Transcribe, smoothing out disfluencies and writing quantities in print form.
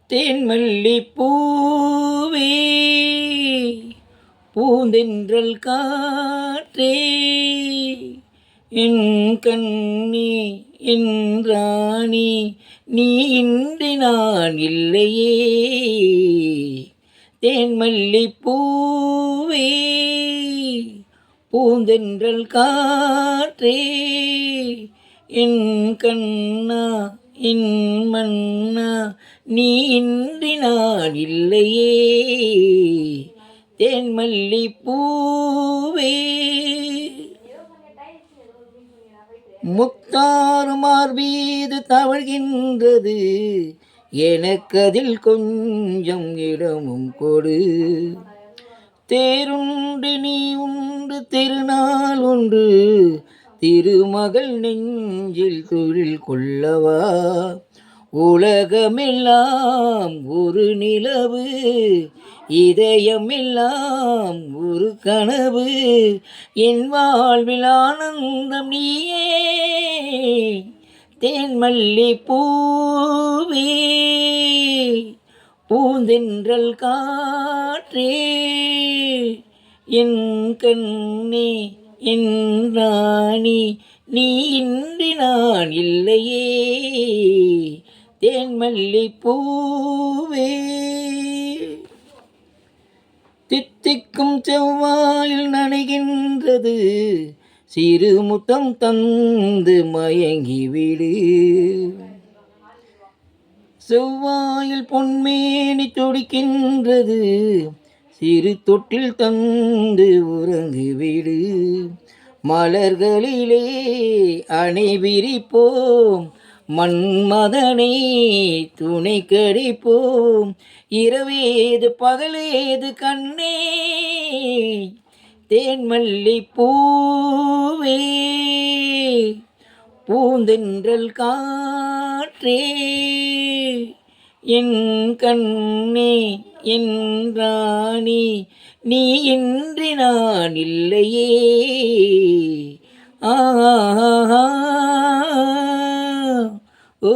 தேன்மல்லி பூவே பூந்தென்றல் காற்றே என் கண்ணே என் ராணி நீ இன்றி நான் இல்லையே. தேன்மல்லி பூவே பூந்தென்றல் காற்றே என் கண்ணா என் மன்னா நீ இன்றி நான் இல்லையே. தேன்மல்லி பூவே முத்தாறு மார்பீது தவழ்கின்றது எனக்கதில் கொஞ்சம் இடமும் கொடு. தேருண்டு நீ உண்டு திருநாள் ஒன்று திருமகள் நெஞ்சில் தொழில் கொள்ளவா. உலகமெல்லாம் ஒரு நிலவு இதயமெல்லாம் ஒரு கனவு என் வாழ்வில் ஆனந்தம் நீயே. தேன்மல்லி பூவே பூந்தென்றல் காற்றே என் கண்ணே என் ராணி நீ இன்றி நான் இல்லையே. தேன்மல்லி பூவே தித்திக்கும் செவ்வாயில் நனைகின்றது சிறு முத்தம் தந்து மயங்கிவிடு. செவ்வாயில் பொன்மேனி துடிக்கின்றது சிறு தொட்டில் தந்து உறங்குவிடு. மலர்களிலே அணை விரிப்போம் மன்மதனை துணை கடிப்போம். இரவேது பகலேது கண்ணே. தேன்மல்லி பூவே பூந்தென்றல் காற்றே என் கண்ணே என் ராணி நீ இன்றி நான் இல்லையே. ஆ ஓ